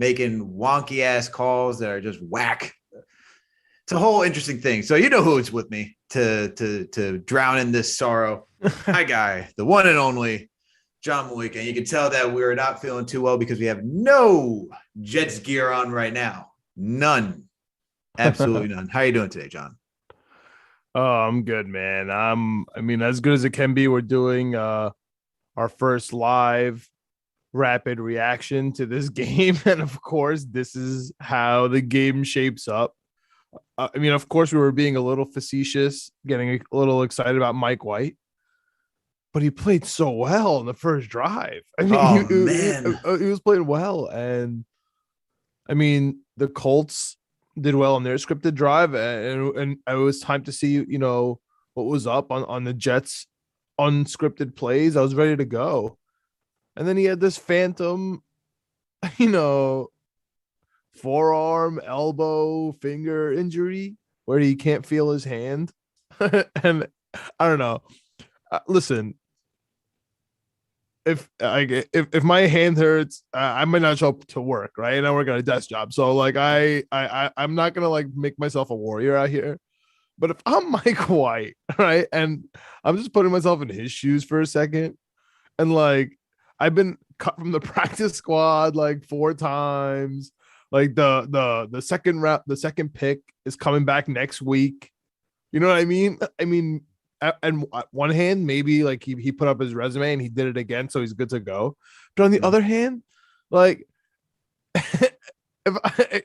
making wonky ass calls that are just whack. It's a whole interesting thing. So you know who's with me to drown in this sorrow. My guy, the one and only John Meleka. And you can tell that we're not feeling too well because we have no Jets gear on right now. None. Absolutely none. How are you doing today, John? Oh, I'm good, man. I mean, as good as it can be. We're doing our first live rapid reaction to this game. And of course, this is how the game shapes up. I mean, of course, we were being a little facetious, getting a little excited about Mike White, but he played so well in the first drive. I mean, Oh, man. he was playing well. And I mean, the Colts did well on their scripted drive, and it was time to see, what was up on the Jets unscripted plays. I was ready to go. And then he had this phantom, you know, forearm, elbow, finger injury where he can't feel his hand. And I don't know. Listen, if my hand hurts, I might not show up to work, right? And I work at a desk job, so like I'm not gonna like make myself a warrior out here. But if I'm Mike White, right, and I'm just putting myself in his shoes for a second, and like I've been cut from the practice squad like 4 times. Like the second round, the second pick is coming back next week. You know what I mean? I mean, and one hand, maybe like he put up his resume and he did it again, so he's good to go. But on the other hand, like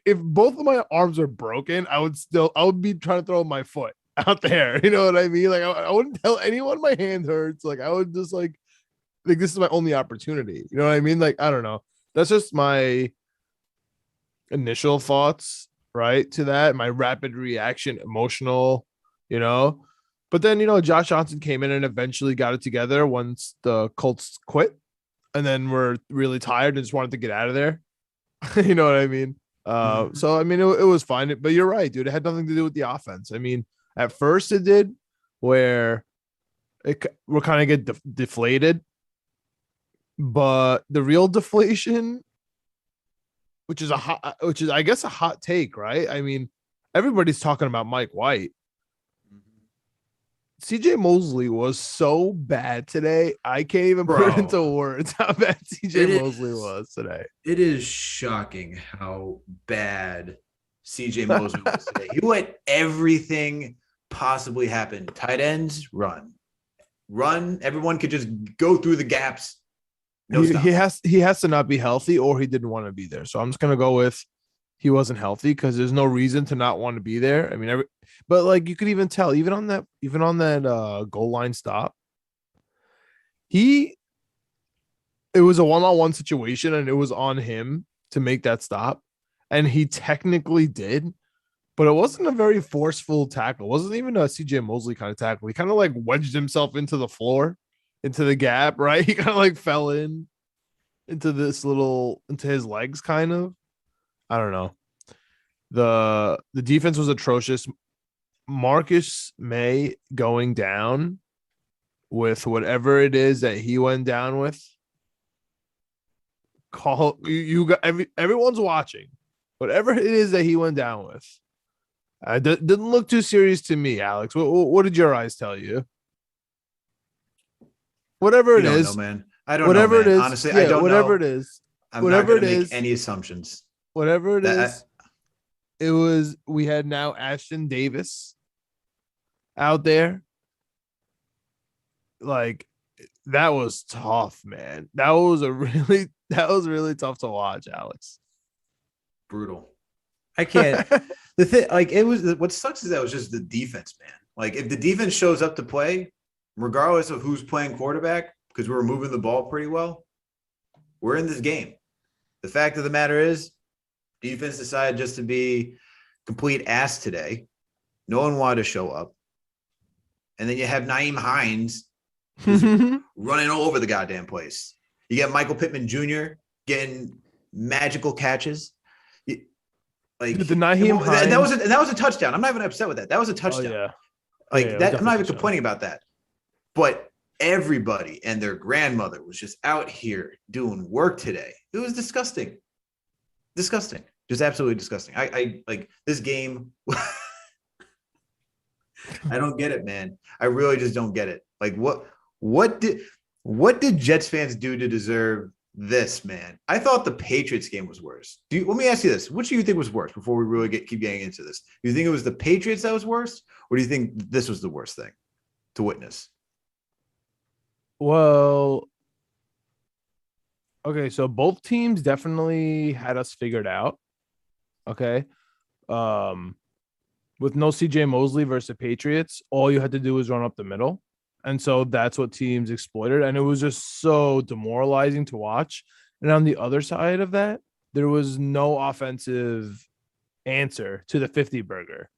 if both of my arms are broken, I would be trying to throw my foot out there. You know what I mean? Like I wouldn't tell anyone my hand hurts. Like I would just like this is my only opportunity. You know what I mean? Like I don't know. That's just my initial thoughts, right? To that, my rapid reaction, emotional, you know. But then, Josh Johnson came in and eventually got it together once the Colts quit, and then we're really tired and just wanted to get out of there. You know what I mean? So I mean, it was fine, but you're right, dude. It had nothing to do with the offense. I mean, at first it did, where we're kind of get deflated, but the real deflation, which is I guess a hot take, right? I mean, everybody's talking about Mike White. CJ Mosley was so bad today. I can't even put it into words how bad CJ Mosley was today. It is shocking how bad CJ Mosley was today. He let everything possibly happen. Tight ends, run. Everyone could just go through the gaps. He has to not be healthy, or he didn't want to be there. So I'm just gonna go with he wasn't healthy, because there's no reason to not want to be there. I mean, but like you could even tell, even on that goal line stop, it was a one-on-one situation, and it was on him to make that stop, and he technically did, but it wasn't a very forceful tackle. It wasn't even a CJ Mosley kind of tackle. He kind of like wedged himself into the floor, into the gap, right? He kind of like fell into his legs, kind of. I don't know. The defense was atrocious. Marcus May going down with whatever it is that he went down with. You got everyone's watching. Whatever it is that he went down with. Didn't look too serious to me, Alex. What did your eyes tell you? Whatever it is, know, man. I don't know, man. It is. Honestly, I don't whatever know. It is. I'm Whatever not going to it make is. any assumptions. Whatever it is. It was, we had now Ashton Davis out there. Like, that was tough, man. That was really tough to watch, Alex. Brutal. I can't. The thing, like, it was, what sucks is that it was just the defense, man. Like, if the defense shows up to play, regardless of who's playing quarterback, because we were moving the ball pretty well, we're in this game. The fact of the matter is, defense decided just to be complete ass today. No one wanted to show up. And then you have Nyheim Hines running all over the goddamn place. You get Michael Pittman Jr. getting magical catches. Like the Nyheim Hines, that was a touchdown. I'm not even upset with that. That was a touchdown. Oh, yeah. I'm not even complaining about that. But everybody and their grandmother was just out here doing work today. It was disgusting. Disgusting. Just absolutely disgusting. I like this game. I don't get it, man. I really just don't get it. Like what did Jets fans do to deserve this, man? I thought the Patriots game was worse. Let me ask you this. Which do you think was worse before we really keep getting into this? Do you think it was the Patriots that was worse, or do you think this was the worst thing to witness? Well, okay, so both teams definitely had us figured out. Okay. Um, with no CJ Mosley versus the Patriots, all you had to do was run up the middle. And so that's what teams exploited. And it was just so demoralizing to watch. And on the other side of that, there was no offensive answer to the 50 burger.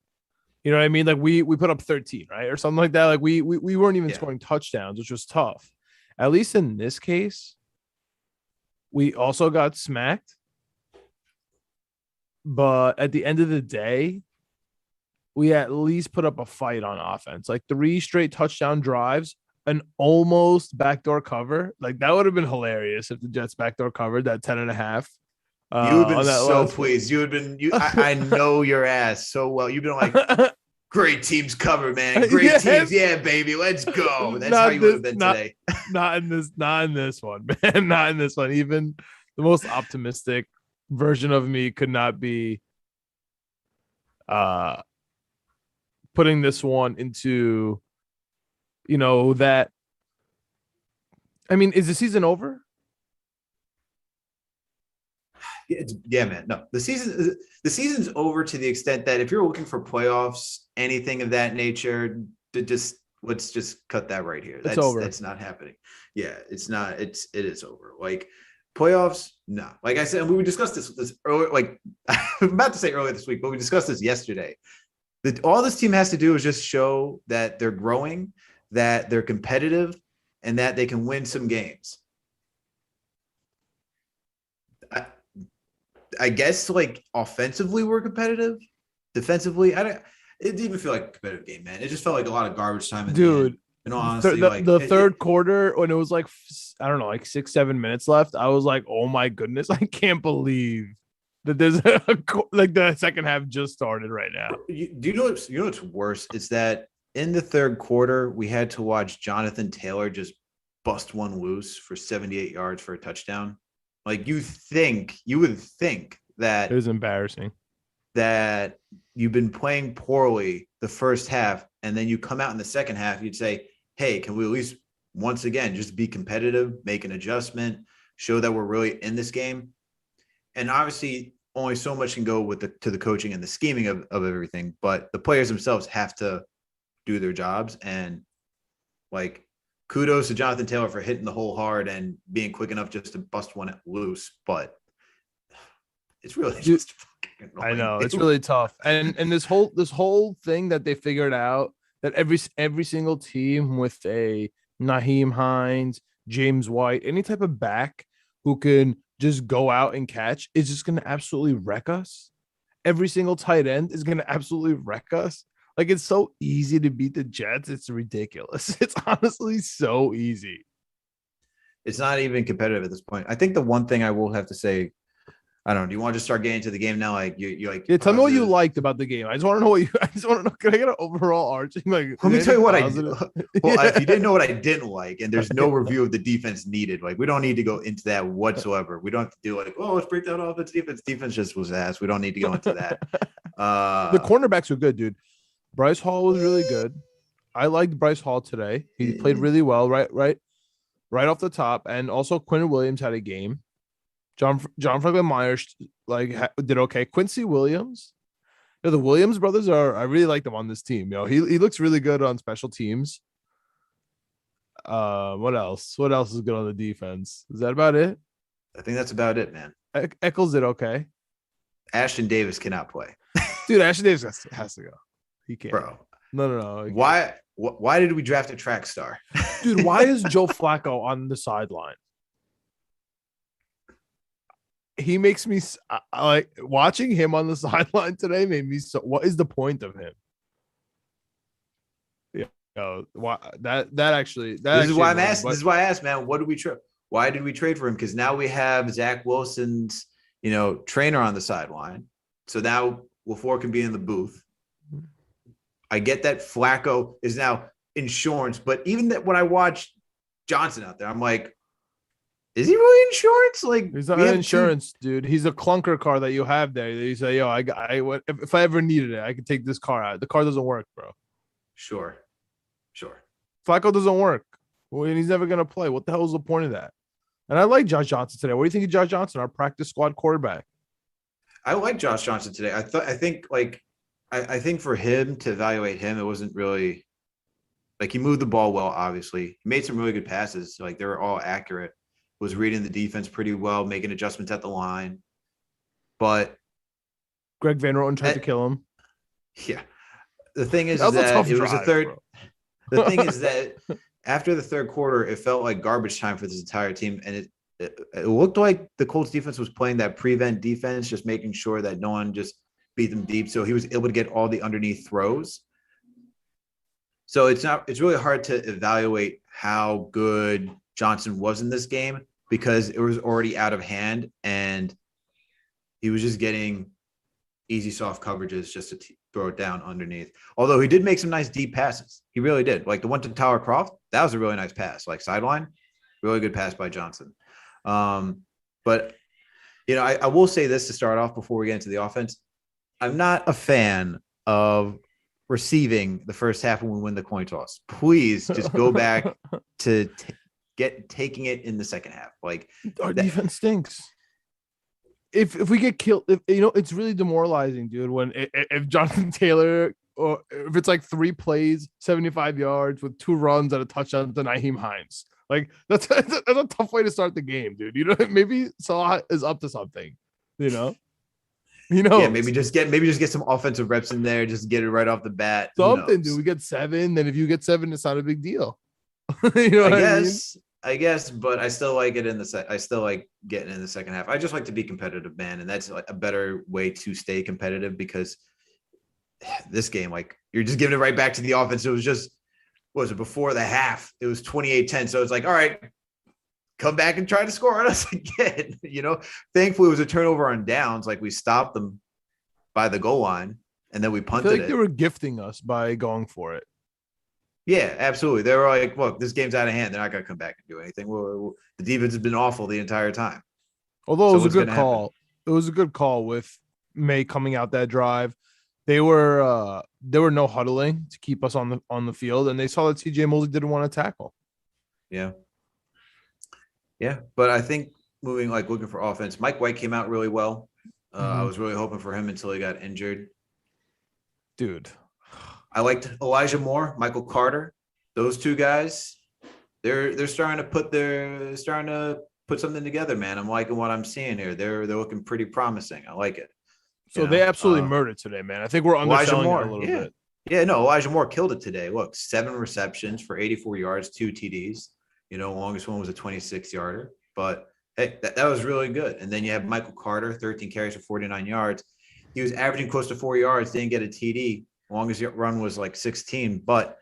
You know what I mean? Like we put up 13, right? Or something like that. Like we weren't even scoring touchdowns, which was tough. At least in this case, we also got smacked. But at the end of the day, we at least put up a fight on offense. Like 3 straight touchdown drives, an almost backdoor cover. Like that would have been hilarious if the Jets backdoor covered that 10.5. You would have been so pleased. You would have been. I know your ass so well. You've been like, great teams cover, man. Great teams, yeah, baby. Let's go. That's how you would have been today. Not in this one, man. Not in this one. Even the most optimistic version of me could not be putting this one into, that. I mean, is the season over? Yeah, man. No, the season's over to the extent that if you're looking for playoffs, anything of that nature, let's just cut that right here. That's over. That's not happening. Yeah, it's not. It is over. Like playoffs, no. Like I said, we discussed this earlier. Like I'm about to say earlier this week, but we discussed this yesterday. All this team has to do is just show that they're growing, that they're competitive, and that they can win some games. I guess like offensively we're competitive. Defensively, it didn't even feel like a competitive game, man. It just felt like a lot of garbage time. Dude, in all honesty, the third quarter when it was like, I don't know, like 6-7 minutes left, I was like, oh my goodness, I can't believe that there's like the second half just started right now. Do you know what's worse? It's that in the third quarter we had to watch Jonathan Taylor just bust one loose for 78 yards for a touchdown. Like you would think that it was embarrassing that you've been playing poorly the first half, and then you come out in the second half, you'd say, hey, can we at least once again just be competitive, make an adjustment, show that we're really in this game? And obviously only so much can go with the coaching and the scheming of everything, but the players themselves have to do their jobs. And like kudos to Jonathan Taylor for hitting the hole hard and being quick enough just to bust one loose, but it's really just fucking annoying. I know it's really tough. And this whole thing that they figured out that every single team with a Nyheim Hines, James White, any type of back who can just go out and catch is just going to absolutely wreck us. Every single tight end is going to absolutely wreck us. Like, it's so easy to beat the Jets. It's ridiculous. It's honestly so easy. It's not even competitive at this point. I think the one thing I will have to say, I don't know. Do you want to just start getting into the game now? Like you like. Yeah, tell me what you liked about the game. I just want to know I just want to know. Can I get an overall arching? Like, let me tell you what if you didn't know what I didn't like, and there's no review of the defense needed, like we don't need to go into that whatsoever. We don't have to do like, let's break down offense, defense. Defense just was ass. We don't need to go into that. The cornerbacks were good, dude. Bryce Hall was really good. I liked Bryce Hall today. He played really well, right off the top, and also Quinn Williams had a game. John Franklin Myers did okay. Quincy Williams, the Williams brothers I really like them on this team. He looks really good on special teams. What else? What else is good on the defense? Is that about it? I think that's about it, man. Eccles did okay. Ashton Davis cannot play. Dude, Ashton Davis has to go. He can't. Bro. No. Why did we draft a track star? Dude, why is Joe Flacco on the sideline? He makes me like watching him on the sideline today made me so. What is the point of him? Yeah, that actually. This is why I'm asking. This is why I asked, man. What did we trade? Why did we trade for him? Because now we have Zach Wilson's trainer on the sideline. So now LaFleur can be in the booth. I get that Flacco is now insurance, but even that when I watched Johnson out there, I'm like, is he really insurance? Like, he's not insurance, dude. He's a clunker car that you have there. You say, yo, if I ever needed it, I could take this car out. The car doesn't work, bro. Sure. Flacco doesn't work. Well, and he's never going to play. What the hell is the point of that? And I like Josh Johnson today. What do you think of Josh Johnson, our practice squad quarterback? I like Josh Johnson today. I think for him to evaluate him, it wasn't really like he moved the ball well, obviously. He made some really good passes. Like they were all accurate. Was reading the defense pretty well, making adjustments at the line. But Greg Van Roten tried to kill him. Yeah. The thing is that that it was drive, a third. Bro. The thing is that after the third quarter, it felt like garbage time for this entire team. And it looked like the Colts defense was playing that prevent defense, just making sure that no one just beat them deep. So he was able to get all the underneath throws. So it's really hard to evaluate how good Johnson was in this game because it was already out of hand and he was just getting easy soft coverages just to throw it down underneath. Although he did make some nice deep passes. He really did. Like the one to Tyler Kroft, that was a really nice pass. Like sideline, really good pass by Johnson. But, I will say this to start off before we get into the offense. I'm not a fan of receiving the first half when we win the coin toss. Please just go back to taking it in the second half. Like our defense stinks. If we get killed, it's really demoralizing, dude. When if Jonathan Taylor or if it's like 3 plays, 75 yards with 2 runs and a touchdown to Nyheim Hines, like that's a tough way to start the game, dude. Maybe Saleh is up to something, Yeah, maybe just get some offensive reps in there, just get it right off the bat. Something, dude. We get 7, then if you get 7, it's not a big deal. I guess, but I still like it I still like getting in the second half. I just like to be competitive, man, and that's like a better way to stay competitive because this game, like you're just giving it right back to the offense. It was just, what was it, before the half? It was 28-10. So it's like, all right, come back and try to score on us again. Thankfully it was a turnover on downs. Like we stopped them by the goal line and then we punted I feel like they were gifting us by going for it. Yeah, absolutely. They were like, look, this game's out of hand. They're not going to come back and do anything. The defense has been awful the entire time. Although it was a good call. It was a good call with May coming out that drive. They were no huddling to keep us on the field, and they saw that TJ Mosley didn't want to tackle. Yeah. Yeah, but I think looking for offense, Mike White came out really well. I was really hoping for him until he got injured. Dude. I liked Elijah Moore, Michael Carter. Those 2 guys, they're starting to put something together, man. I'm liking what I'm seeing here. They're looking pretty promising. I like it. So they absolutely murdered today, man. I think we're underselling it a little bit. Yeah, no, Elijah Moore killed it today. Look, 7 receptions for 84 yards, 2 TDs. Longest one was a 26-yarder. But hey, that was really good. And then you have Michael Carter, 13 carries for 49 yards. He was averaging close to 4 yards, didn't get a TD. Longest run was like 16, but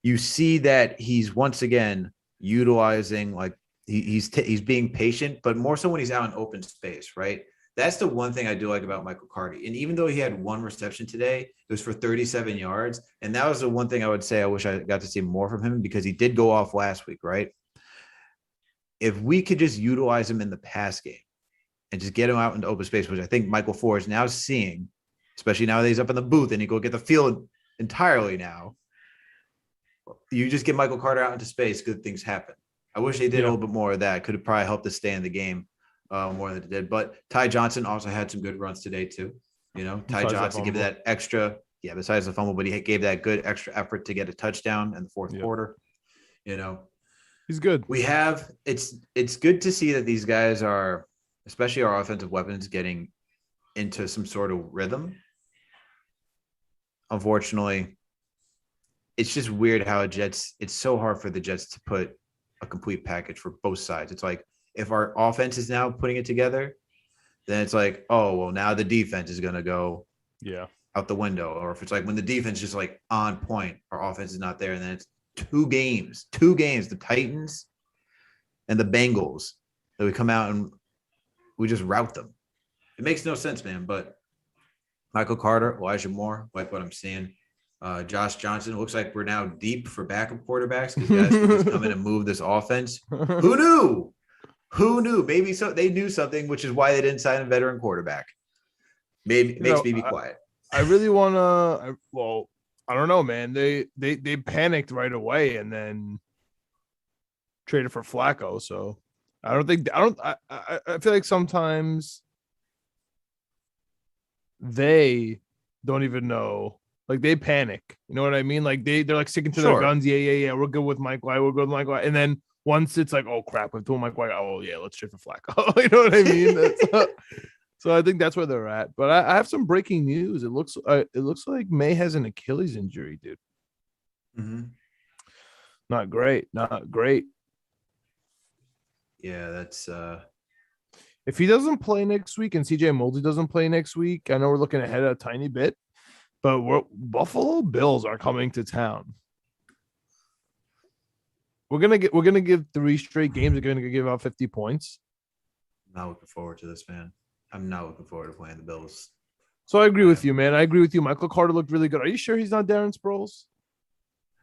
you see that he's once again utilizing, like he's being patient, but more so when he's out in open space, right? That's the one thing I do like about Michael Carter. And even though he had 1 reception today, it was for 37 yards. And that was the one thing I would say I wish I got to see more from him because he did go off last week, right? If we could just utilize him in the pass game and just get him out into open space, which I think Michael Ford is now seeing, especially now that he's up in the booth and he go get the field entirely now. You just get Michael Carter out into space, good things happen. I wish they did a little bit more of that. Could have probably helped us stay in the game more than it did. But Ty Johnson also had some good runs today too. Ty Johnson gave that extra, besides the fumble, but he gave that good extra effort to get a touchdown in the fourth quarter. He's good. It's good to see that these guys are, especially our offensive weapons, getting into some sort of rhythm. Unfortunately, it's just weird how it's so hard for the Jets to put a complete package for both sides. It's like if our offense is now putting it together, then it's like, oh, well, now the defense is going to go out the window. Or if it's like when the defense is just like on point, our offense is not there. And then it's 2 games, the Titans and the Bengals that we come out and we just route them. It makes no sense, man. But Michael Carter, Elijah Moore, like what I'm seeing. Josh Johnson, looks like we're now deep for backup quarterbacks because guys can just come in and move this offense. Who knew? Who knew? Maybe so they knew something, which is why they didn't sign a veteran quarterback. Maybe makes me be quiet. I really want to. Well, I don't know, man. They panicked right away and then traded for Flacco. So I feel like sometimes they don't even know. Like they panic. You know what I mean? Like they're like sticking to their guns. Yeah. We're good with Mike White. We're good with Mike White. And then once it's like, oh crap, we're doing Mike White. Oh yeah, let's trade for Flacco. You know what I mean? So I think that's where they're at. But I have some breaking news. It looks like May has an Achilles injury, dude. Mm-hmm. Not great. Yeah, that's if he doesn't play next week and CJ Mosley doesn't play next week, I know we're looking ahead a tiny bit, but Buffalo Bills are coming to town. We're gonna give 3 straight games. We're gonna give out 50 points. I'm not looking forward to this, man. I'm not looking forward to playing the Bills. So I agree with you, man. I agree with you. Michael Carter looked really good. Are you sure he's not Darren Sproles?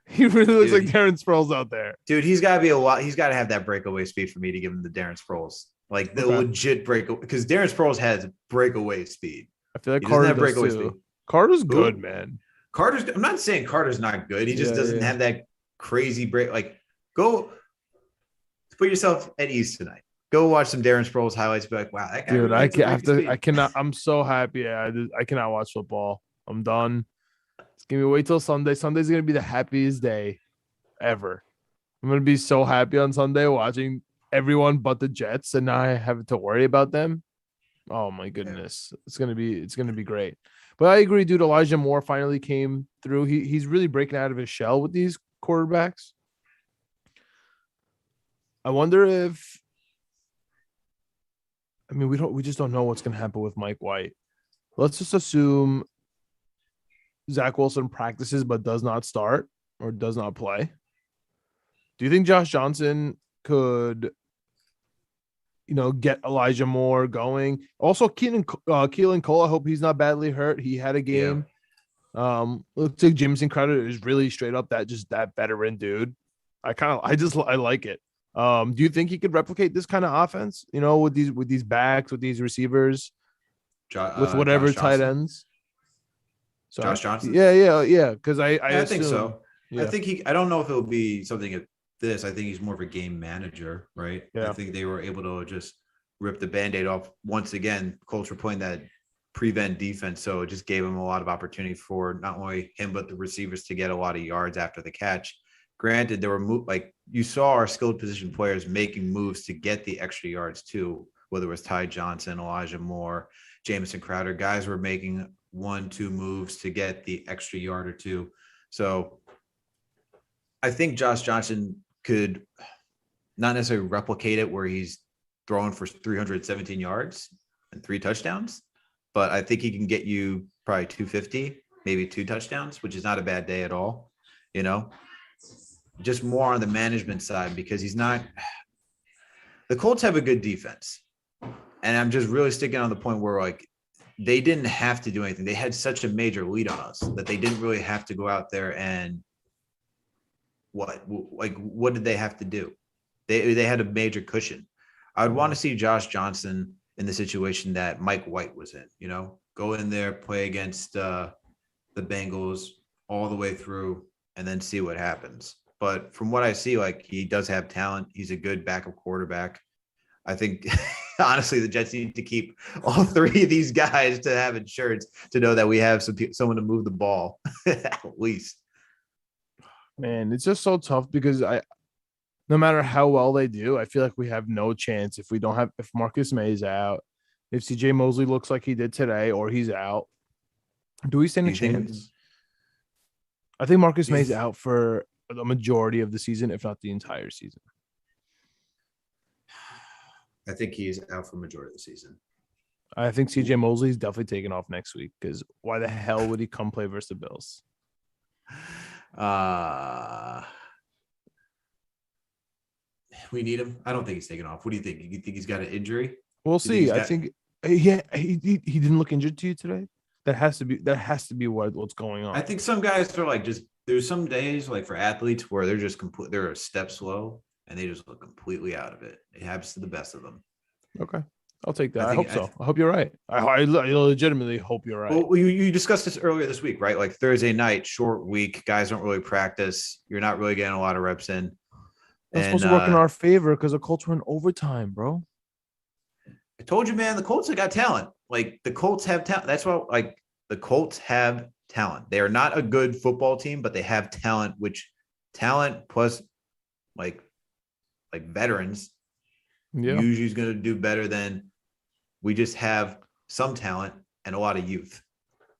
He really looks like Darren Sproles out there. Dude, he's got to be a lot. He's got to have that breakaway speed for me to give him the Darren Sproles. Like the legit breakaway. Because Darren Sproles has breakaway speed. I feel like Carter have breakaway speed. Carter's good, man. I'm not saying Carter's not good. He just doesn't have that crazy break. Like, go put yourself at ease tonight. Go watch some Darren Sproles highlights. Be like, wow, that guy. Dude, I cannot. I'm so happy. I cannot watch football. I'm done. It's gonna be wait till Sunday. Sunday's gonna be the happiest day ever. I'm gonna be so happy on Sunday watching everyone but the Jets, and now I have to worry about them. Oh my goodness, it's gonna be great. But I agree, dude. Elijah Moore finally came through. He's really breaking out of his shell with these quarterbacks. I wonder if. I mean, we just don't know what's going to happen with Mike White. Let's just assume Zach Wilson practices but does not start or does not play. Do you think Josh Johnson could, get Elijah Moore going? Also, Keelan Cole, I hope he's not badly hurt. He had a game. Yeah. Looks like Jamison Crowder is really straight up that veteran dude. I like it. Do you think he could replicate this kind of offense? With these backs, with these receivers, with whatever tight ends. So Josh Johnson. Yeah. Because I think so. Yeah. I don't know if it'll be something at this. I think he's more of a game manager, right? Yeah. I think they were able to just rip the Band-Aid off once again. Colts were playing that prevent defense, so it just gave him a lot of opportunity for not only him but the receivers to get a lot of yards after the catch. Granted, there were you saw our skilled position players making moves to get the extra yards too, whether it was Ty Johnson, Elijah Moore, Jamison Crowder. Guys were making 1-2 moves to get the extra yard or two. So I think Josh Johnson could not necessarily replicate it where he's throwing for 317 yards and 3 touchdowns, but I think he can get you probably 250, maybe 2 touchdowns, which is not a bad day at all, Just more on the management side because he's not – the Colts have a good defense. And I'm just really sticking on the point where, they didn't have to do anything. They had such a major lead on us that they didn't really have to go out there and what did they have to do? They had a major cushion. I would want to see Josh Johnson in the situation that Mike White was in, go in there, play against the Bengals all the way through and then see what happens. But from what I see, he does have talent. He's a good backup quarterback. I think, honestly, the Jets need to keep all 3 of these guys to have insurance to know that we have someone to move the ball, at least. Man, it's just so tough because no matter how well they do, I feel like we have no chance if Marcus May is out, if CJ Mosley looks like he did today or he's out. Do we stand a chance? I think Marcus May's out for the majority of the season, if not the entire season. I think he's out for the majority of the season. I think CJ Mosley is definitely taking off next week because why the hell would he come play versus the Bills? We need him. I don't think he's taking off. What do you think? You think he's got an injury? We'll see. I think he didn't look injured to you today. That has to be what's going on. I think some guys are like just there's some days like for athletes where they're just they're a step slow and they just look completely out of it. It happens to the best of them. Okay. I'll take that. I hope so. I hope you're right. I legitimately hope you're right. Well, you discussed this earlier this week, right? Like Thursday night, short week, guys don't really practice. You're not really getting a lot of reps in. That's supposed to work in our favor because the Colts were in overtime, bro. I told you, man, the Colts have got talent. Like the Colts have talent. That's why, like the Colts have talent. They are not a good football team, but they have talent, which talent plus like veterans usually is going to do better than we just have some talent and a lot of youth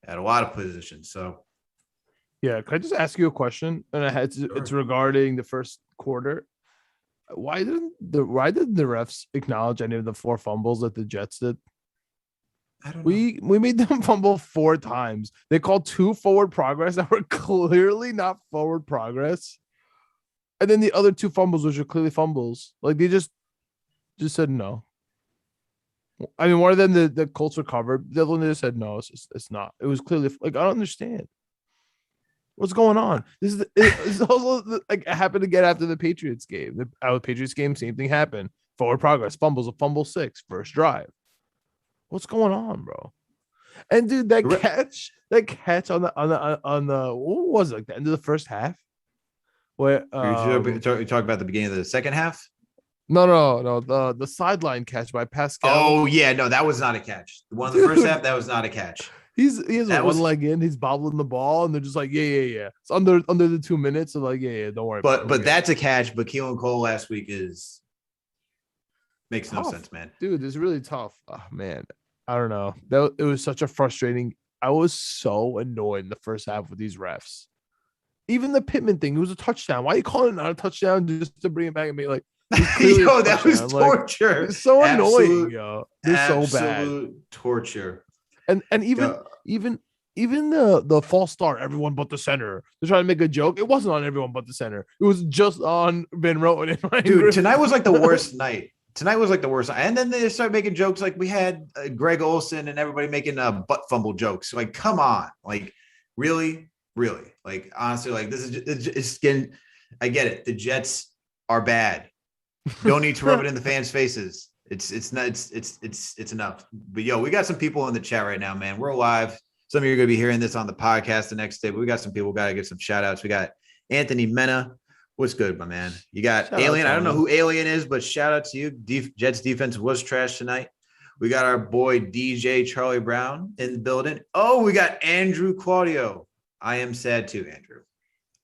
at a lot of positions. So, yeah, can I just ask you a question? And it's regarding the first quarter. Why didn't the refs acknowledge any of the 4 fumbles that the Jets did? I don't know. We made them fumble 4 times. They called 2 forward progress that were clearly not forward progress. And then the other 2 fumbles, which are clearly fumbles, like they just said no. I mean, one of them the Colts recovered. The other one they just said no, it's not. It was clearly like I don't understand. What's going on? This is also like happened again after the Patriots game. The Patriots game, same thing happened. Forward progress, fumbles, a fumble 6, first drive. What's going on, bro? And dude, that catch on the what was it, like the end of the first half? Where you talk about the beginning of the second half? No, the sideline catch by Pascal. Oh yeah, no, that was not a catch. The one in the first half, that was not a catch. He has one leg in, he's bobbling the ball, and they're just like, yeah. It's under the 2 minutes, so like, yeah, don't worry. But that's a catch. But Keelan Cole last week makes no sense, man. Dude, it's really tough. Oh man, I don't know. It was such a frustrating. I was so annoyed in the first half with these refs. Even the Pittman thing, it was a touchdown. Why are you calling it not a touchdown just to bring it back and be like, yo, that was torture. It's so annoying, yo. They're so bad. Torture. And even the false start, everyone but the center. They're trying to make a joke. It wasn't on everyone but the center. It was just on Van Roten. Dude, tonight was like the worst night. And then they started making jokes like we had Greg Olsen and everybody making butt fumble jokes. Like, come on. Like, really? Like, honestly, like this is it's getting. I get it. The Jets are bad. Don't need to rub it in the fans' faces. It's enough. But yo, we got some people in the chat right now, man. We're live. Some of you are gonna be hearing this on the podcast the next day. But we got some people. Got to give some shout outs. We got Anthony Mena. What's good, my man? You got shout Alien. I don't know who Alien is, but shout out to you. Jets defense was trash tonight. We got our boy DJ Charlie Brown in the building. Oh, we got Andrew Claudio. I am sad too, Andrew.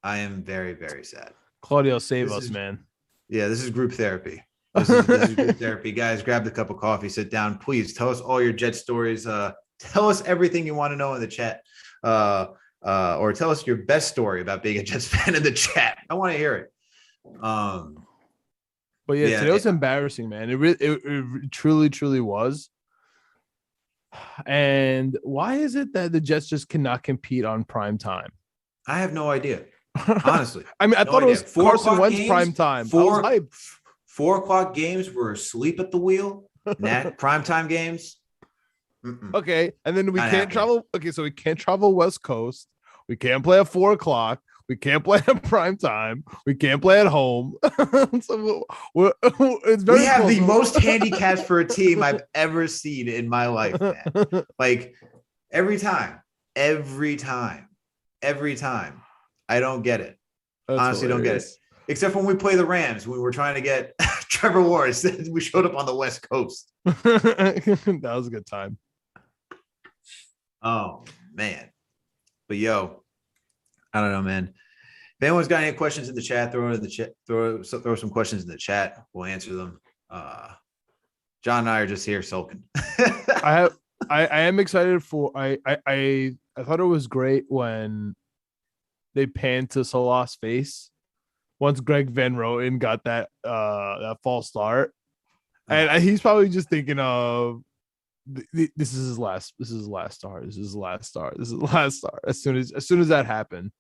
I am very, very sad. Claudio, save us, man. Yeah, this is group therapy. This is group therapy. Guys, grab the cup of coffee, sit down. Please tell us all your Jet stories. Tell us everything you want to know in the chat. Or tell us your best story about being a Jets fan in the chat. I want to hear it. But yeah, today was embarrassing, man. It truly was. And why is it that the Jets just cannot compete on prime time? I have no idea. Honestly, I mean, I thought it was Carson Wentz prime time. 4 o'clock games were asleep at the wheel. Prime time games. Okay, and then we can't travel. Okay, so we can't travel West Coast. We can't play at 4 o'clock. We can't play at prime time. We can't play at home. So it's very. We have the most handicaps for a team I've ever seen in my life, man. Like every time. I don't get it. Honestly, don't get it. Except when we play the Rams, we were trying to get Trevor Lawrence. We showed up on the West Coast. That was a good time. Oh, man. But, yo, I don't know, man. If anyone's got any questions in the chat, throw it in the chat. Throw some questions in the chat. We'll answer them. John and I are just here sulking. I am excited for I thought it was great when they panned to Saleh's face once Greg Van Roten got that false start, and he's probably just thinking of this is his last start. As soon as that happened,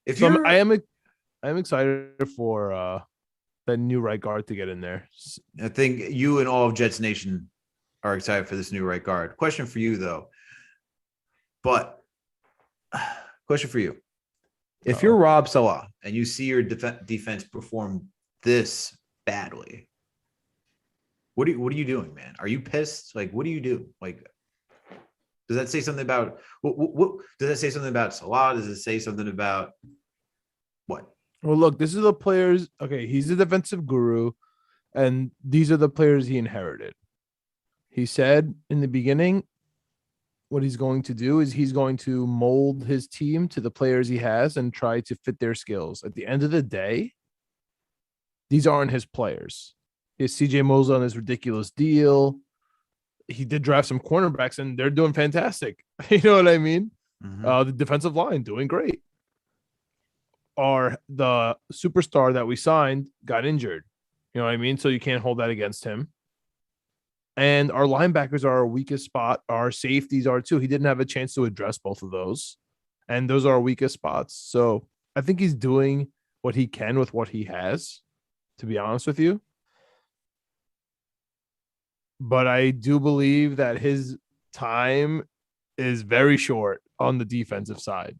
I am excited for that new right guard to get in there. I think you and all of Jets Nation are excited for this new right guard. Question for you though. Question for you. If you're Rob Saleh and you see your defense perform this badly, what are you doing, man? Are you pissed? Like, what do you do? Like, does that say something about what does that say something about Saleh? Does it say something about what? Well, look, this is the players. Okay, he's the defensive guru, and these are the players he inherited. He said in the beginning, what he's going to do is he's going to mold his team to the players he has and try to fit their skills. At the end of the day, these aren't his players. He has CJ Mosley on this ridiculous deal. He did draft some cornerbacks, and they're doing fantastic. You know what I mean? Mm-hmm. The defensive line doing great. The superstar that we signed got injured. You know what I mean? So you can't hold that against him. And our linebackers are our weakest spot. Our safeties are too. He didn't have a chance to address both of those. And those are our weakest spots. So I think he's doing what he can with what he has, to be honest with you. But I do believe that his time is very short on the defensive side.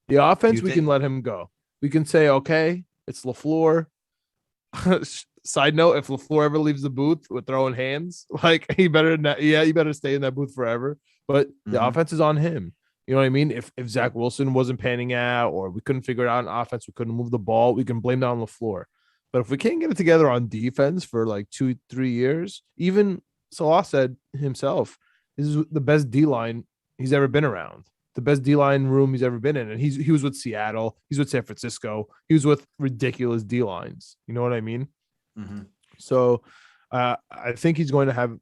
The offense, we can let him go. We can say, okay, it's LaFleur. Side note, if LaFleur ever leaves the booth with throwing hands, like he better stay in that booth forever. But the offense is on him. You know what I mean? If Zach Wilson wasn't panning out or we couldn't figure it out on offense, we couldn't move the ball, we can blame that on LaFleur. But if we can't get it together on defense for like 2-3 years, even Saleh said himself, this is the best D-line he's ever been around. The best D-line room he's ever been in. And he was with Seattle. He's with San Francisco. He was with ridiculous D-lines. You know what I mean? Mm-hmm. So I think he's going to have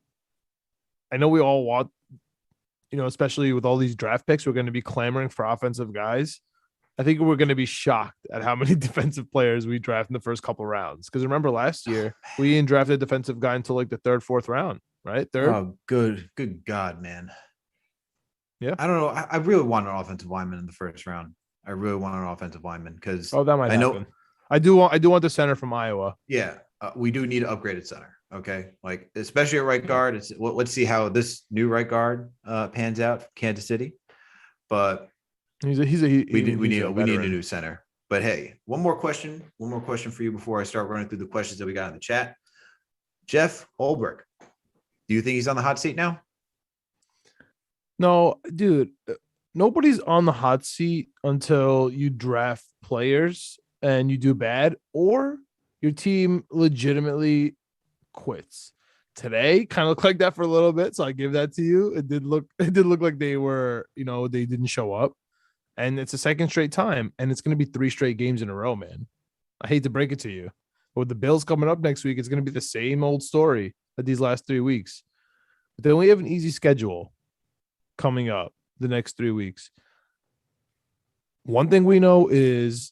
– I know we all want, especially with all these draft picks, we're going to be clamoring for offensive guys. I think we're going to be shocked at how many defensive players we draft in the first couple rounds. Because remember last year, we didn't draft a defensive guy until like the third, fourth round, right? Third. Oh, good God, man. Yeah. I don't know. I really want an offensive lineman in the first round. I really want an offensive lineman because that might happen. I do want the center from Iowa. Yeah. We do need an upgraded center. Okay. Like, especially at right guard. Let's see how this new right guard pans out for Kansas City. But we need a new center. But hey, one more question for you before I start running through the questions that we got in the chat. Jeff Holbrook, do you think he's on the hot seat now? No, dude, nobody's on the hot seat until you draft players and you do bad or your team legitimately quits. Today kind of looked like that for a little bit, so I give that to you. It did look like they were, they didn't show up. And it's a second straight time, and it's going to be 3 straight games in a row, man. I hate to break it to you. But with the Bills coming up next week, it's going to be the same old story of these last 3 weeks. But they only have an easy schedule coming up the next 3 weeks. One thing we know is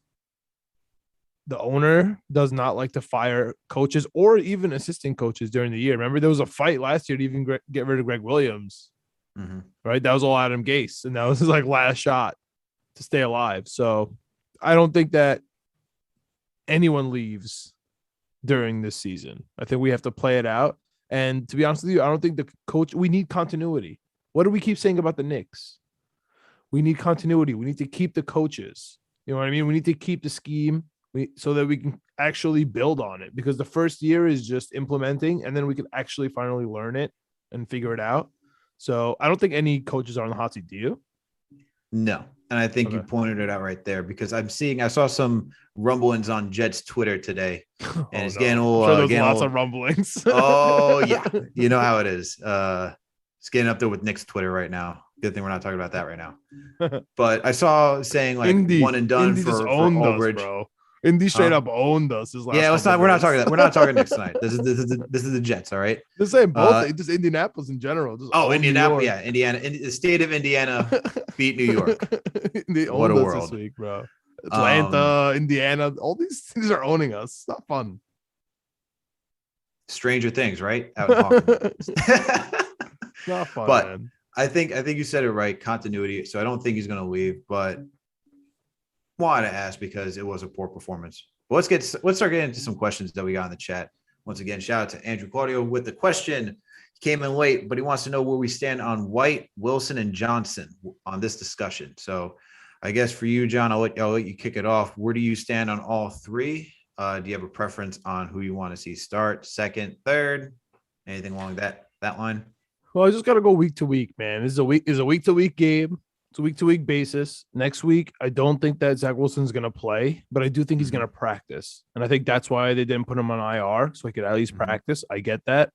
the owner does not like to fire coaches or even assistant coaches during the year. Remember, there was a fight last year to even get rid of Greg Williams, right? That was all Adam Gase, and that was his like last shot to stay alive. So I don't think that anyone leaves during this season. I think we have to play it out. And to be honest with you, I don't think the coach, we need continuity. What do we keep saying about the Knicks? We need continuity. We need to keep the coaches. You know what I mean? We need to keep the scheme so that we can actually build on it, because the first year is just implementing, and then we can actually finally learn it and figure it out. So I don't think any coaches are on the hot seat. Do you? No. And I think you pointed it out right there, because I saw some rumblings on Jets Twitter today, and it's getting old. I'm sure there's lots of rumblings. Oh yeah. You know how it is. It's getting up there with Nick's Twitter right now. Good thing we're not talking about that right now. But I saw saying like Indy, one and done Indy for Aldridge, bro. Indy straight up owned us. Yeah, we're not talking that. We're not talking Knicks tonight. This is the Jets, all right? Just saying both. Just Indianapolis in general. Indianapolis, yeah, Indiana. The state of Indiana beat New York. What a world this week, bro. Atlanta, Indiana, all these things are owning us. It's not fun. Stranger Things, right? Out in Hawkins. Not fun, but man. I think you said it right. Continuity. So I don't think he's going to leave, but wanted to ask because it was a poor performance. But let's start getting into some questions that we got in the chat. Once again, shout out to Andrew Claudio with the question. came in late, but he wants to know where we stand on White, Wilson, and Johnson on this discussion. So I guess for you, John, I'll let you kick it off. Where do you stand on all three? Do you have a preference on who you want to see start, second, third, anything along that line? Well, I just got to go week to week, man. This is a week to week game. It's a week to week basis. Next week, I don't think that Zach Wilson's going to play, but I do think he's going to practice. And I think that's why they didn't put him on IR, so he could at least practice. I get that.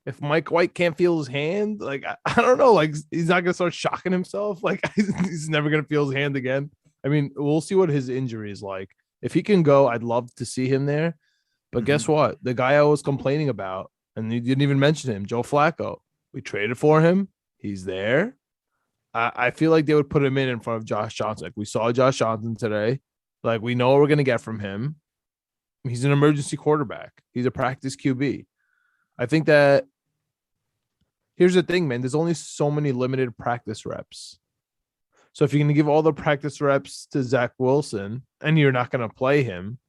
If Mike White can't feel his hand, like, I don't know, like, he's not going to start shocking himself. Like, he's never going to feel his hand again. I mean, we'll see what his injury is like. If he can go, I'd love to see him there. But guess what? The guy I was complaining about, and you didn't even mention him, Joe Flacco. We traded for him. He's there. I feel like they would put him in front of Josh Johnson. Like, we saw Josh Johnson today. Like, we know what we're going to get from him. He's an emergency quarterback. He's a practice QB. I think that here's the thing, man. There's only so many limited practice reps. So if you're going to give all the practice reps to Zach Wilson and you're not going to play him,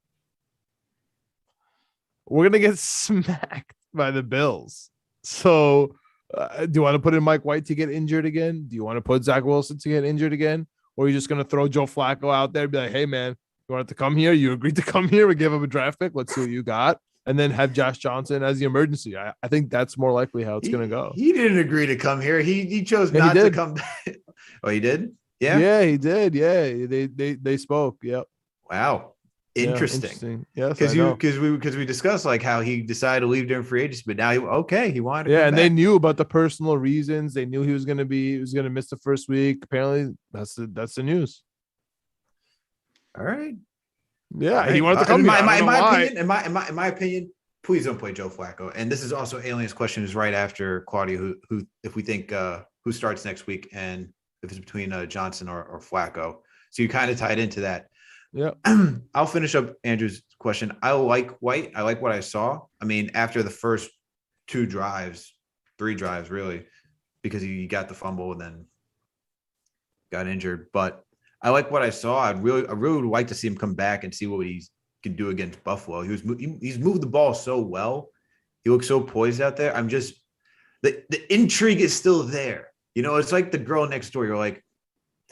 we're going to get smacked by the Bills. So do you want to put in Mike White to get injured again? Do you want to put Zach Wilson to get injured again? Or are you just going to throw Joe Flacco out there and be like, hey, man, you wanted to come here? You agreed to come here. We give him a draft pick. Let's see what you got. And then have Josh Johnson as the emergency. I think that's more likely how it's going to go. He didn't agree to come here. He chose not to come back. Oh, he did? Yeah. Yeah, he did. Yeah. They spoke. Yep. Wow. Interesting. Yeah, because we discussed like how he decided to leave during free agency, but now he wanted to come back. They knew about the personal reasons. They knew he was going to miss the first week. Apparently that's the news. All right. Yeah, right. He wanted to come. In my opinion, please don't play Joe Flacco. And this is also Alien's question is right after Claudia, who if we think who starts next week and if it's between Johnson or Flacco. So you kind of tied into that. Yeah. I'll finish up Andrew's question. I like White. I like what I saw. I mean, after the first 3 drives, really, because he got the fumble and then got injured. But I like what I saw. I really would like to see him come back and see what he can do against Buffalo. He's moved the ball so well. He looks so poised out there. I'm just the intrigue is still there. You know, it's like the girl next door. You're like,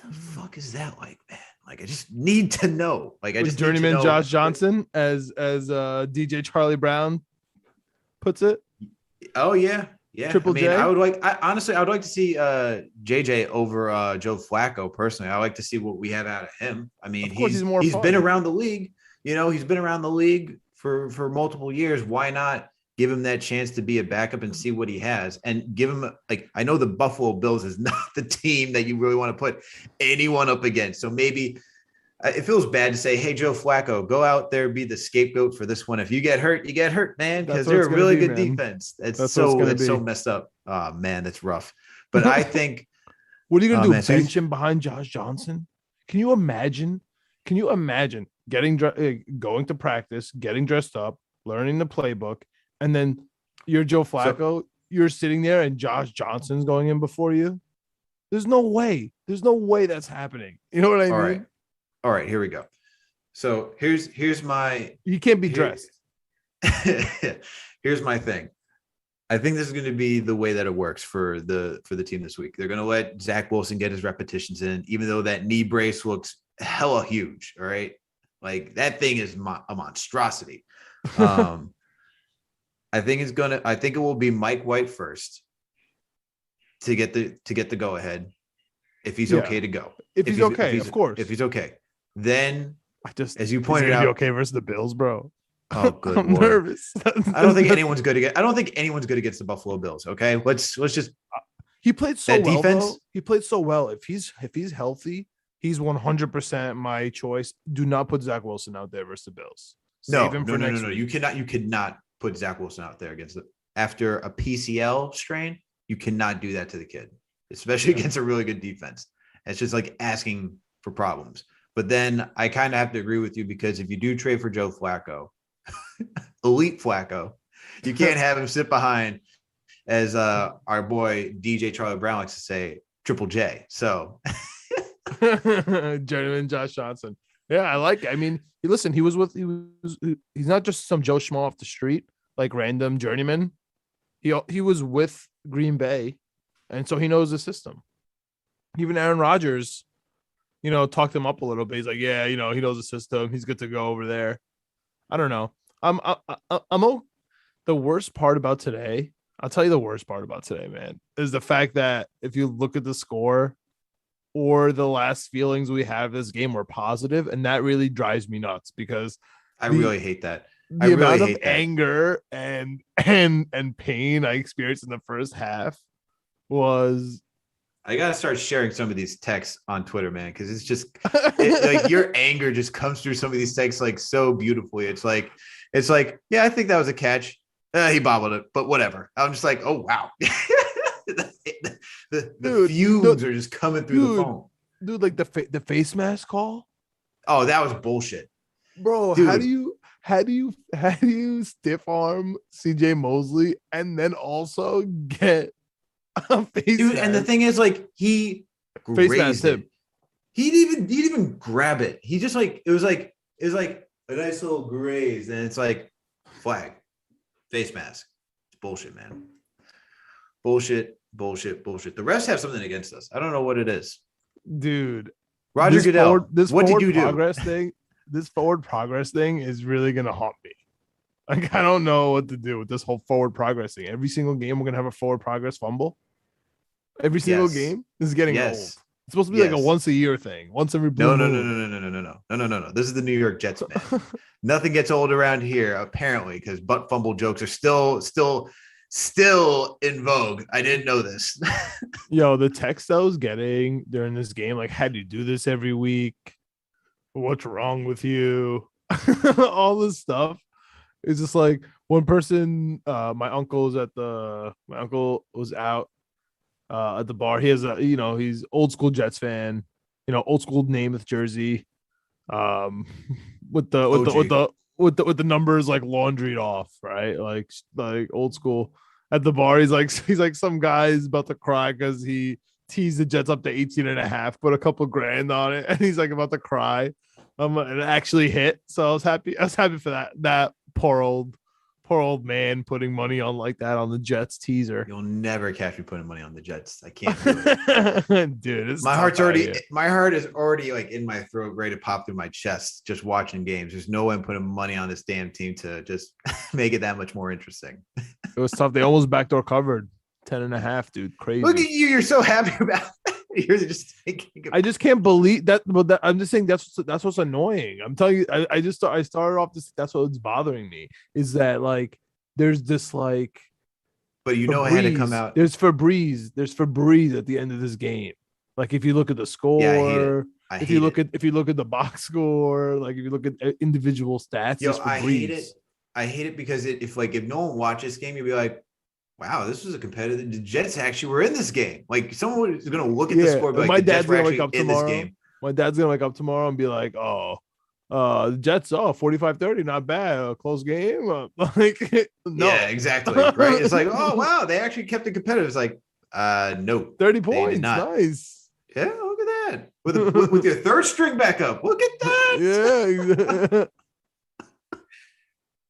the fuck is that like, man? Like, I just need to know. Like, I just journeyman Josh Johnson, as DJ Charlie Brown puts it. Oh yeah. Triple J. I would like to see JJ over Joe Flacco personally. I like to see what we have out of him. I mean, he's been around the league. You know, he's been around the league for multiple years. Why not give him that chance to be a backup and see what he has, and give him I know the Buffalo Bills is not the team that you really want to put anyone up against. So maybe it feels bad to say, hey, Joe Flacco, go out there, be the scapegoat for this one. If you get hurt, you get hurt, man, because they're a really good defense. It's so messed up. Oh, man, that's rough. But I think what are you going to do? Bench him behind Josh Johnson? Can you imagine getting going to practice, getting dressed up, learning the playbook, and then you're Joe Flacco, you're sitting there and Josh Johnson's going in before you? There's no way. There's no way that's happening. You know what I mean? All right, here we go. So here's my. You can't be dressed. Here's my thing. I think this is going to be the way that it works for the team this week. They're going to let Zach Wilson get his repetitions in, even though that knee brace looks hella huge. All right, like that thing is a monstrosity. I think it will be Mike White first to get the go ahead if he's okay to go. If he's okay, of course. If he's okay. Then, as you pointed out, be okay versus the Bills, bro. Oh, good. I'm nervous. I don't think anyone's good against the Buffalo Bills. Okay, let's just. He played so well. Defense. He played so well. If he's healthy, he's 100% my choice. Do not put Zach Wilson out there versus the Bills. Save him for next week. You cannot put Zach Wilson out there after a PCL strain. You cannot do that to the kid, especially against a really good defense. It's just like asking for problems. But then I kind of have to agree with you, because if you do trade for Joe Flacco, elite Flacco, you can't have him sit behind, as our boy DJ Charlie Brown likes to say, Triple J. So journeyman Josh Johnson. Yeah, I like it. I mean, he's not just some Joe Schmo off the street, like random journeyman. He was with Green Bay, and so he knows the system. Even Aaron Rodgers, talked him up a little bit. He's like, yeah, he knows the system. He's good to go over there. I don't know. I'm the worst part about today. I'll tell you the worst part about today, man, is the fact that if you look at the score or the last feelings we have this game were positive, and that really drives me nuts because I really hate that. The amount of anger and pain I experienced in the first half was. I gotta start sharing some of these texts on Twitter, man, because it's just like your anger just comes through some of these texts like so beautifully. It's like, yeah, I think that was a catch. He bobbled it, but whatever. I'm just like, oh wow, the fumes are just coming through the phone, dude. Like the face mask call. Oh, that was bullshit, bro. Dude. How do you stiff arm CJ Mosley and then also get a face dude? mask? And the thing is, like, he grazed it. He didn't even grab it. He just like it was like a nice little graze, and it's like flag, face mask. It's bullshit, man. Bullshit. The refs have something against us. I don't know what it is, dude. Roger Goodell, what did you do? This forward progress thing is really gonna haunt me. Like, I don't know what to do with this whole forward progress thing. Every single game, we're gonna have a forward progress fumble. Every single game. This is getting old. It's supposed to be like a once a year thing. Once every blue moon. No. This is the New York Jets, man. Nothing gets old around here, apparently, because butt fumble jokes are still in vogue. I didn't know this. Yo, the text I was getting during this game, like, how do you do this every week? What's wrong with you? All this stuff. It's just like one person, my uncle was out at the bar. He has he's old school Jets fan, old school Namath jersey, with the numbers like laundried off, right? Like old school. At the bar, he's like some guy's about to cry because he teased the Jets up to 18.5, put a couple grand on it, and he's like about to cry. And it actually hit. So I was happy for that poor old man putting money on like that on the Jets teaser. You'll never catch me putting money on the Jets. I can't do it. Dude, my heart is already like in my throat, ready to pop through my chest just watching games. There's no way I'm putting money on this damn team to just make it that much more interesting. It was tough. They almost backdoor covered 10.5, dude. Crazy. Look at you. You're so happy about it. You're just thinking I just can't believe that. But I'm just saying that's what's annoying. I'm telling you, I started off this. That's what's bothering me is that like there's this like. But I had to come out. There's Febreze at the end of this game. Like if you look at the score, if you look at the box score, like if you look at individual stats, I hate it. I hate it because if no one watches this game, you'll be like, wow, this was a competitive. The Jets actually were in this game. Like someone is going to look at the score. But my dad's going to wake up tomorrow. My dad's going to wake up tomorrow and be like, "Oh, the Jets, 45-30, not bad, a close game." No. Yeah, exactly. Right? It's like, oh wow, they actually kept it competitive. It's like, no, 30 points, nice. Yeah, look at that with your third string back up. Look at that. Yeah.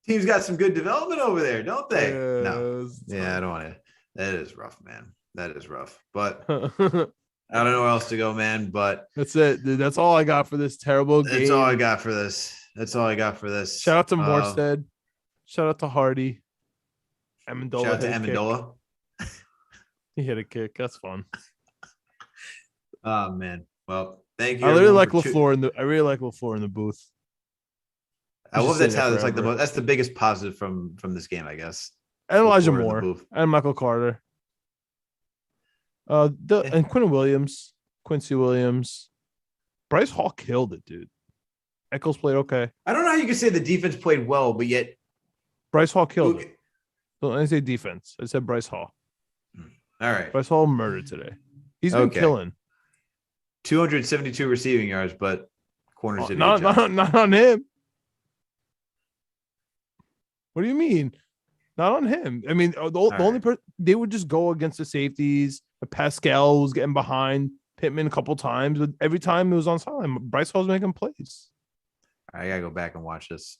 Team's got some good development over there, don't they? No. Yeah, I don't want to. That is rough, man. That is rough. But I don't know where else to go, man. But that's it, dude. That's all I got for this terrible game. That's all I got for this. Shout out to Morstead. Shout out to Hardy. Ammendola. Shout out to Ammendola. He hit a kick. That's fun. Oh man. Well, thank you. I really like LaFleur in the booth. I love that's how it's like that's the biggest positive from this game, I guess. And Elijah Moore and Michael Carter. And Quincy Williams. Bryce Hall killed it, dude. Eccles played okay. I don't know how you can say the defense played well, but yet Bryce Hall killed it. Don't I say defense. I said Bryce Hall. All right. Bryce Hall murdered today. He's been killing. 272 receiving yards, but corners did not on him. What do you mean? Not on him. I mean, the only person they would just go against the safeties. Pascal was getting behind Pittman a couple times, but every time it was on sideline. Bryce Hall's making plays. I gotta go back and watch this.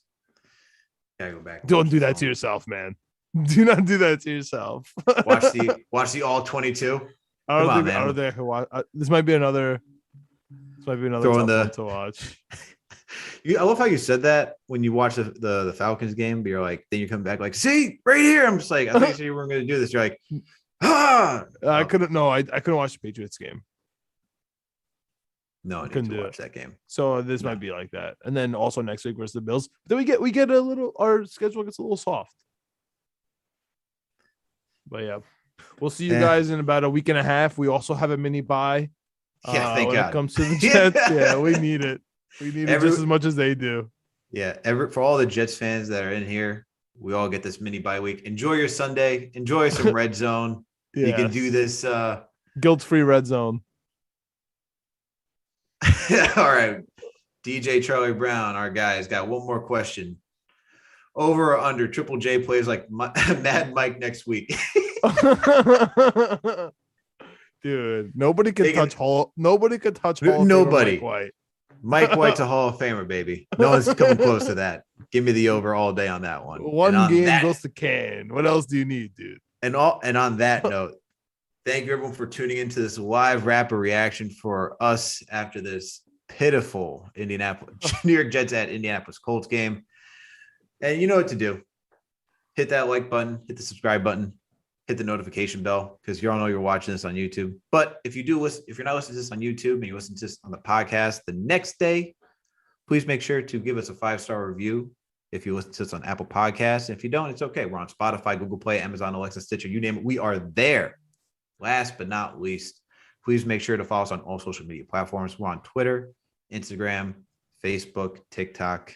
Don't do that to yourself, man. Do not do that to yourself. Watch the all 22. I don't think I can watch. This might be another. This might be another tough one to watch. I love how you said that when you watch the Falcons game, but you're like, then you come back like, see, right here. I'm just like, I think you weren't going to do this. You're like, I couldn't. No, I couldn't watch the Patriots game. No, I couldn't watch that game. So this might be like that. And then also next week versus the Bills. Then we get a little. Our schedule gets a little soft. But yeah, we'll see you guys in about a week and a half. We also have a mini bye. Yeah, thank God. When it comes to the Jets, yeah, we need it. We need it just as much as they do. Yeah, for all the Jets fans that are in here, we all get this mini bye week. Enjoy your Sunday. Enjoy some red zone. Yes. You can do this. Guilt-free red zone. All right. DJ Charlie Brown, our guys, got one more question. Over or under Triple J plays like Mad Mike next week? Dude, nobody could touch Hall. Nobody could touch Hall. Nobody. Mike White. Mike White's a Hall of Famer, baby. No one's coming close to that. Give me the over all day on that one. One game goes to can. What else do you need, dude? And on that note, thank you everyone for tuning into this live rapid reaction for us after this pitiful New York Jets at Indianapolis Colts game. And you know what to do. Hit that like button, hit the subscribe button, hit the notification bell, because you all know you're watching this on YouTube. But if you're not listening to this on YouTube and you listen to this on the podcast the next day, please make sure to give us a 5-star review if you listen to this on Apple Podcasts. If you don't, it's okay. We're on Spotify, Google Play, Amazon, Alexa, Stitcher, you name it. We are there. Last but not least, please make sure to follow us on all social media platforms. We're on Twitter, Instagram, Facebook, TikTok.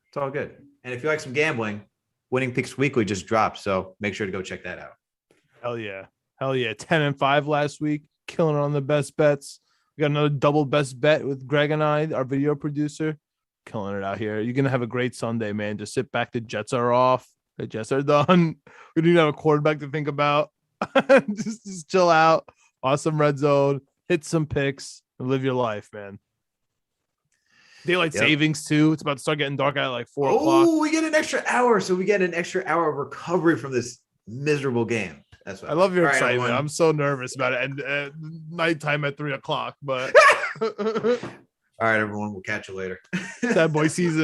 It's all good. And if you like some gambling, Winning Picks Weekly just dropped, so make sure to go check that out. Hell yeah. 10-5 last week, killing it on the best bets. We got another double best bet with Greg and I, our video producer, killing it out here. You're gonna have a great Sunday, man. Just sit back. The Jets are off. The Jets are done. We don't even have a quarterback to think about. just chill out. Awesome red zone. Hit some picks and live your life, man. Daylight savings too. It's about to start getting dark at like 4 o'clock. Oh, we get an extra hour. So we get an extra hour of recovery from this miserable game. That's what I love your excitement. I'm so nervous about it. And nighttime at 3 o'clock, but all right, everyone. We'll catch you later. Sad boy season.